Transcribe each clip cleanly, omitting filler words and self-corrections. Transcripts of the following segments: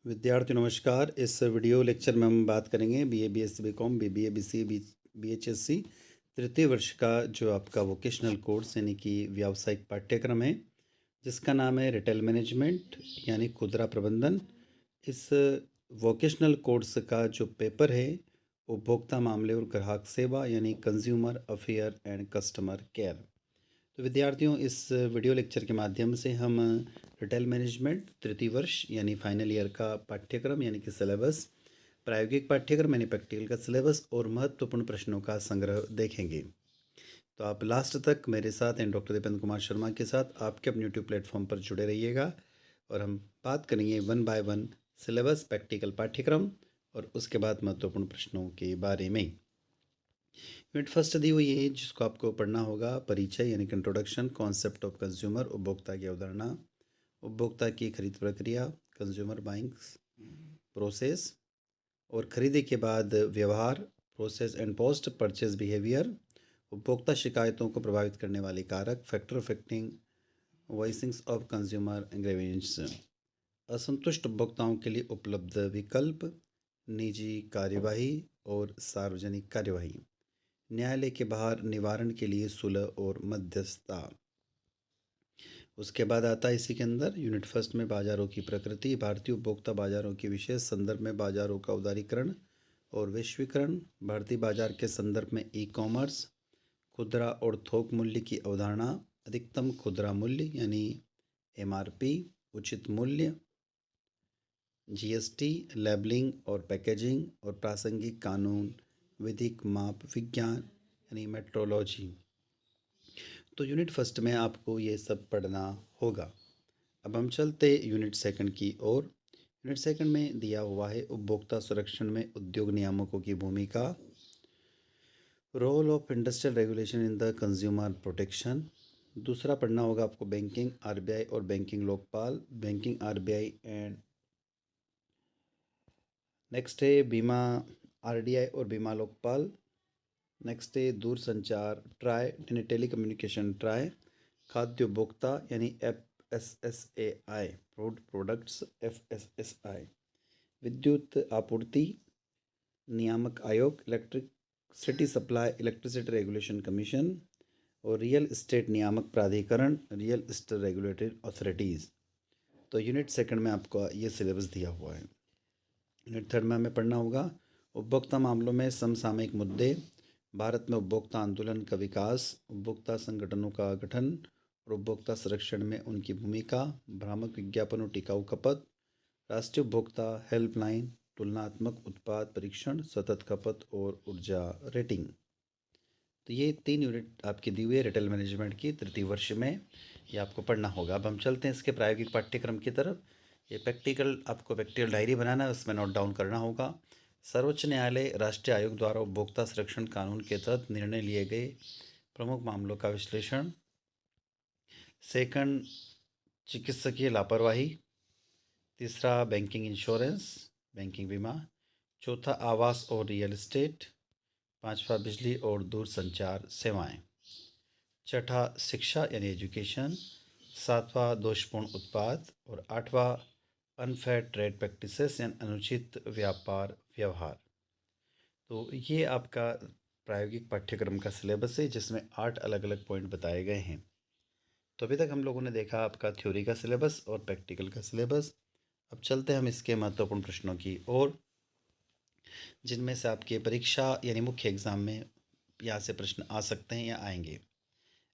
विद्यार्थी नमस्कार। इस वीडियो लेक्चर में हम बात करेंगे BA BSc BCom BBA BCA बीएचएससी तृतीय वर्ष का जो आपका वोकेशनल कोर्स यानी कि व्यावसायिक पाठ्यक्रम है, जिसका नाम है रिटेल मैनेजमेंट यानी खुदरा प्रबंधन। इस वोकेशनल कोर्स का जो पेपर है, उपभोक्ता मामले और ग्राहक सेवा यानी consumer affair and customer care. तो विद्यार्थियों, इस वीडियो लेक्चर के माध्यम से हम रिटेल मैनेजमेंट तृतीय वर्ष यानी फाइनल ईयर का पाठ्यक्रम यानी कि सिलेबस, प्रायोगिक पाठ्यक्रम यानी प्रैक्टिकल का सिलेबस और महत्वपूर्ण प्रश्नों का संग्रह देखेंगे। तो आप लास्ट तक मेरे साथ एंड डॉक्टर दीपेंद्र कुमार शर्मा के साथ आपके अपने यूट्यूब प्लेटफॉर्म पर जुड़े रहिएगा और हम बात करेंगे one by one syllabus, practical पाठ्यक्रम और उसके बाद महत्वपूर्ण प्रश्नों के बारे में। यूनिट फर्स्ट दी हुई है जिसको आपको पढ़ना होगा परिचय यानी कि इंट्रोडक्शन, कॉन्सेप्ट ऑफ कंज्यूमर, उपभोक्ता की अवधारणा, उपभोक्ता की खरीद प्रक्रिया, कंज्यूमर बाइंग प्रोसेस और खरीदी के बाद व्यवहार, process and post purchase behaviour, उपभोक्ता शिकायतों को प्रभावित करने वाले कारक, factor affecting voicings of consumer grievance, असंतुष्ट उपभोक्ताओं के लिए उपलब्ध विकल्प, निजी कार्यवाही और सार्वजनिक कार्यवाही, न्यायालय के बाहर निवारण के लिए सुलह और मध्यस्थता। उसके बाद आता है इसी के अंदर यूनिट फर्स्ट में बाजारों की प्रकृति, भारतीय उपभोक्ता बाजारों के विशेष संदर्भ में बाजारों का उदारीकरण और वैश्वीकरण, भारतीय बाजार के संदर्भ में ई कॉमर्स, खुदरा और थोक मूल्य की अवधारणा, अधिकतम खुदरा मूल्य यानी एमआरपी, उचित मूल्य, जीएसटी, लेबलिंग और पैकेजिंग और प्रासंगिक कानून, विधिक माप विज्ञान यानी मेट्रोलॉजी। तो यूनिट फर्स्ट में आपको ये सब पढ़ना होगा। अब हम चलते यूनिट सेकंड की ओर। यूनिट सेकंड में दिया हुआ है उपभोक्ता संरक्षण में उद्योग नियामकों की भूमिका, role of industrial regulation in the consumer protection. दूसरा पढ़ना होगा आपको बैंकिंग आरबीआई और बैंकिंग लोकपाल, बैंकिंग आरबीआई एंड नेक्स्ट है बीमा आरडीआई और बीमा लोकपाल। नेक्स्ट है दूरसंचार ट्राई यानी टेली कम्युनिकेशन ट्राई, खाद्य उपभोक्ता यानी FSSAI, फूड प्रोडक्ट्स FSSAI, विद्युत आपूर्ति नियामक आयोग, electricity supply electricity regulation commission और रियल एस्टेट नियामक प्राधिकरण, रियल एस्टेट रेगुलेटरी अथॉरिटीज़। तो यूनिट सेकंड में आपको ये सिलेबस दिया हुआ है। यूनिट थर्ड में हमें पढ़ना होगा उपभोक्ता मामलों में समसामयिक मुद्दे, भारत में उपभोक्ता आंदोलन का विकास, उपभोक्ता संगठनों का गठन और उपभोक्ता संरक्षण में उनकी भूमिका, भ्रामक विज्ञापन और टिकाऊ खपत, राष्ट्रीय उपभोक्ता हेल्पलाइन, तुलनात्मक उत्पाद परीक्षण, सतत खपत और ऊर्जा रेटिंग। तो ये 3 यूनिट आपकी दी हुई है रिटेल मैनेजमेंट की तृतीय वर्ष में, ये आपको पढ़ना होगा। अब हम चलते हैं इसके प्रायोगिक पाठ्यक्रम की तरफ। ये प्रैक्टिकल आपको प्रैक्टिकल डायरी बनाना है, उसमें नोट डाउन करना होगा। सर्वोच्च न्यायालय राष्ट्रीय आयोग द्वारा उपभोक्ता संरक्षण कानून के तहत निर्णय लिए गए प्रमुख मामलों का विश्लेषण। सेकंड, चिकित्सकीय लापरवाही। तीसरा, बैंकिंग इंश्योरेंस बैंकिंग बीमा। चौथा, आवास और रियल एस्टेट। पांचवा, बिजली और दूरसंचार सेवाएं। छठा, शिक्षा यानी एजुकेशन। सातवां, दोषपूर्ण उत्पाद और आठवां, अनफेयर ट्रेड प्रैक्टिसेस यानी अनुचित व्यापार व्यवहार। तो ये आपका प्रायोगिक पाठ्यक्रम का सिलेबस है जिसमें 8 अलग अलग पॉइंट बताए गए हैं। तो अभी तक हम लोगों ने देखा आपका थ्योरी का सिलेबस और प्रैक्टिकल का सिलेबस। अब चलते हैं हम इसके महत्वपूर्ण प्रश्नों की ओर, जिनमें से आपके परीक्षा यानी मुख्य एग्जाम में यहाँ से प्रश्न आ सकते हैं या आएंगे।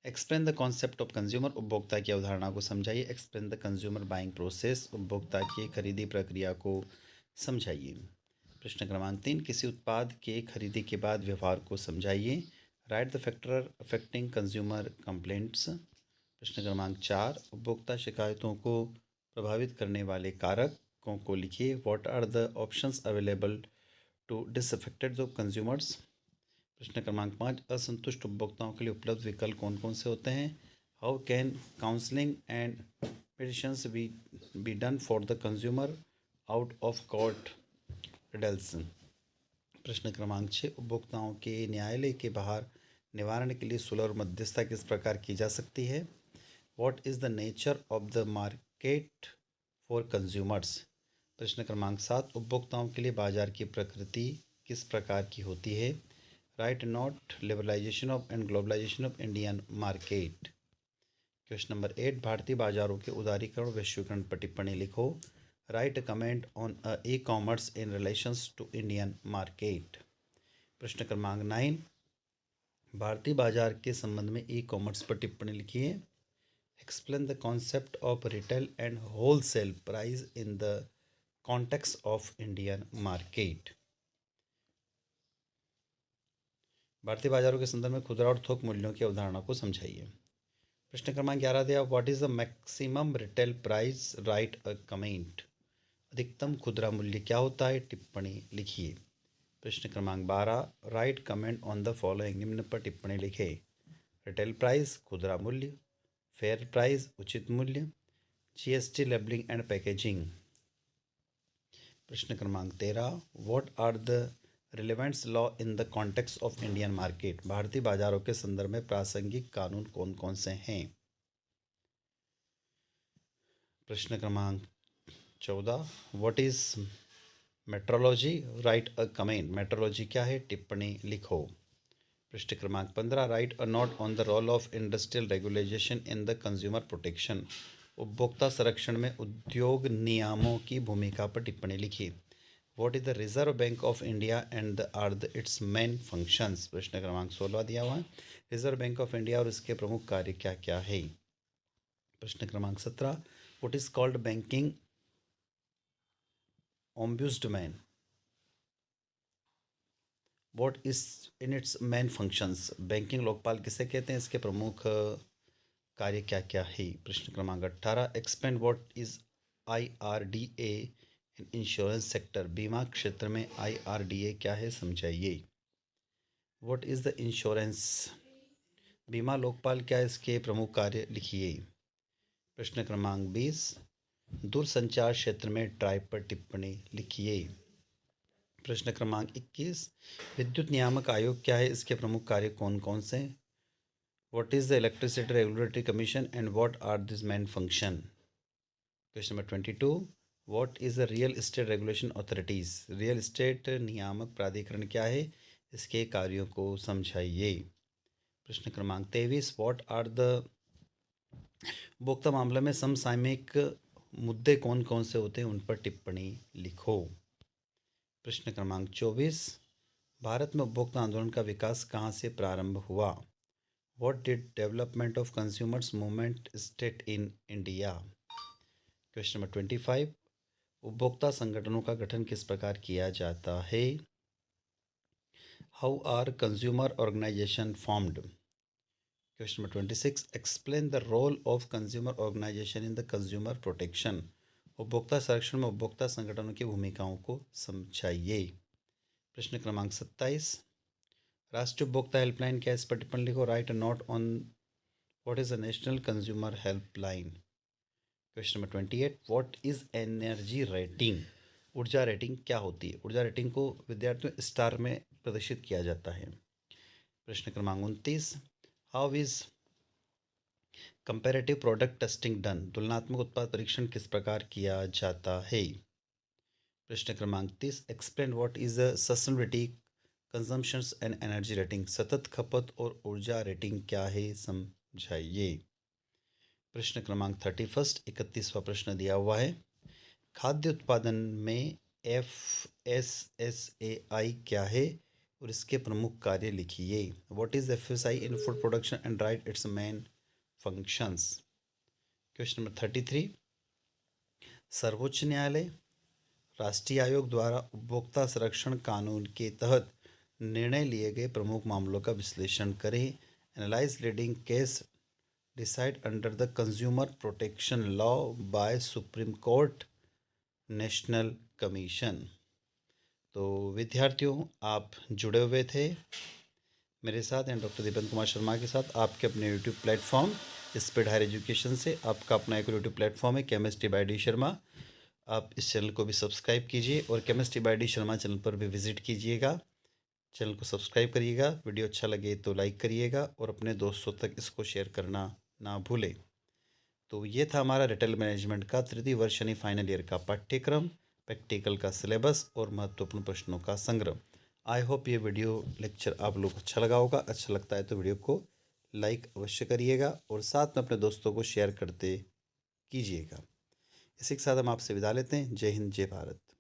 Explain the concept of consumer, उपभोक्ता की अवधारणा को समझाइए। Explain the consumer buying process, उपभोक्ता की खरीदी प्रक्रिया को समझाइए। प्रश्न क्रमांक 3, किसी उत्पाद के खरीदी के बाद व्यवहार को समझाइए। Right the factor affecting consumer complaints. प्रश्न क्रमांक 4, उपभोक्ता शिकायतों को प्रभावित करने वाले कारकों को लिखिए। What are the options available to disaffected the consumers. प्रश्न क्रमांक 5, असंतुष्ट उपभोक्ताओं के लिए उपलब्ध विकल्प कौन कौन से होते हैं। How can counselling and medicines be done for the consumer out of court riddles. प्रश्न क्रमांक 6, उपभोक्ताओं के न्यायालय के बाहर निवारण के लिए सुलह और मध्यस्थता किस प्रकार की जा सकती है। What is the nature of the market for consumers. प्रश्न क्रमांक 7, उपभोक्ताओं के लिए बाजार की प्रकृति किस प्रकार की होती है? Write not liberalisation of and globalisation of Indian market. Question number 8, भारतीय बाजारों के उदारीकरण वैश्वीकरण पर टिप्पणी लिखो। Write comment on e commerce in relations to Indian market. प्रश्न क्रमांक 9, भारतीय बाजार के संबंध में ई कॉमर्स पर टिप्पणी लिखिए। Explain the concept of retail and wholesale price in the context of Indian market. भारतीय बाजारों के संदर्भ में खुदरा और थोक मूल्यों की अवधारणा को समझाइए। प्रश्न क्रमांक 11 दिया, what is the maximum retail price? Right a comment. अधिकतम खुदरा मूल्य क्या होता है? टिप्पणी लिखिए। प्रश्न क्रमांक 12, right comment on the following. निम्न पर टिप्पणी लिखे। रिटेल प्राइस खुदरा मूल्य, फेयर प्राइस उचित मूल्य, जीएसटी लेबलिंग एंड पैकेजिंग। प्रश्न क्रमांक 13, what are the relevants law in the context of Indian market? भारतीय बाजारों के संदर्भ में प्रासंगिक कानून कौन कौन से हैं? प्रश्न क्रमांक 14, what is metrology? Write a comment. Metrology क्या है? टिप्पणी लिखो। प्रश्न क्रमांक 15, write a note on the role of industrial regulation in the consumer protection. उपभोक्ता संरक्षण में उद्योग नियमों की भूमिका पर टिप्पणी लिखिए। What is the Reserve Bank of India and are the its main functions? प्रश्न क्रमांक 16 दिया हुआ है। रिजर्व बैंक ऑफ इंडिया और इसके प्रमुख कार्य क्या क्या है? प्रश्न क्रमांक 17, what is called banking ombudsman? What is in its main functions? Banking Lokpal किसे कहते हैं? इसके प्रमुख कार्य क्या क्या है? प्रश्न क्रमांक 18, explain what is IRDA in insurance sector? बीमा क्षेत्र में IRDA क्या है? समझाइए। What is the insurance? बीमा लोकपाल क्या है? इसके प्रमुख कार्य लिखिए। प्रश्न क्रमांक 20, दूरसंचार क्षेत्र में ट्राइब पर टिप्पणी लिखिए। प्रश्न क्रमांक 21, विद्युत नियामक आयोग क्या है? इसके प्रमुख कार्य कौन कौन से? What is the electricity regulatory commission and what are this main function? Question number 22, what is the real estate regulation authorities? Real estate नियामक प्राधिकरण क्या है? इसके कार्यों को समझाइए। प्रश्न क्रमांक 23, व्हाट आर द उपभोक्ता मामले में समसामयिक मुद्दे कौन कौन से होते हैं? उन पर टिप्पणी लिखो। प्रश्न क्रमांक 24, भारत में उपभोक्ता आंदोलन का विकास कहाँ से प्रारंभ हुआ? What did development of consumers movement state in India? Question number 25, उपभोक्ता संगठनों का गठन किस प्रकार किया जाता है? How are consumer organisation formed? Question number 26, explain the role of consumer organisation in the consumer protection. उपभोक्ता संरक्षण में उपभोक्ता संगठनों की भूमिकाओं को समझाइए। प्रश्न क्रमांक 27, राष्ट्रीय उपभोक्ता हेल्पलाइन क्या है? इस पर टिप्पणी लिखो। Right a note on what is the national consumer helpline. Question number 28, what is energy rating? ऊर्जा रेटिंग क्या होती है? ऊर्जा रेटिंग को विद्यार्थियों स्टार में प्रदर्शित किया जाता है। प्रश्न क्रमांक 29, how is comparative product testing done? तुलनात्मक उत्पाद परीक्षण किस प्रकार किया जाता है? प्रश्न क्रमांक 30, explain what is the sustainability consumptions and energy rating? सतत खपत और ऊर्जा रेटिंग क्या है? समझाइए। प्रश्न क्रमांक 31, 31वां प्रश्न दिया हुआ है। खाद्य उत्पादन में FSSAI क्या है और इसके प्रमुख कार्य लिखिए। What is FSI in food production and right it's main functions. Question number 33, सर्वोच्च न्यायालय राष्ट्रीय आयोग द्वारा उपभोक्ता संरक्षण कानून के तहत निर्णय लिए गए प्रमुख मामलों का विश्लेषण करें। Analyse leading case decide under the consumer protection law by Supreme Court national commission. तो विद्यार्थियों, आप जुड़े हुए थे मेरे साथ एंड डॉक्टर दीपन कुमार शर्मा के साथ आपके अपने YouTube platform speed higher education से। आपका अपना एक यूट्यूब प्लेटफॉर्म है केमिस्ट्री बाय डी शर्मा। आप इस चैनल को भी सब्सक्राइब कीजिए और chemistry by D Sharma channel पर भी विजिट कीजिएगा। चैनल को सब्सक्राइब करिएगा, वीडियो अच्छा लगे तो लाइक करिएगा और अपने दोस्तों तक इसको शेयर करना ना भूलें। तो ये था हमारा रिटेल मैनेजमेंट का तृतीय वर्ष यानी फाइनल ईयर का पाठ्यक्रम। प्रैक्टिकल का सिलेबस और महत्वपूर्ण प्रश्नों का संग्रह। आई होप ये वीडियो लेक्चर आप लोग को अच्छा लगा होगा। अच्छा लगता है तो वीडियो को लाइक अवश्य करिएगा और साथ में अपने दोस्तों को शेयर करते कीजिएगा। इसी के साथ हम आपसे विदा लेते हैं। जय हिंद, जय भारत।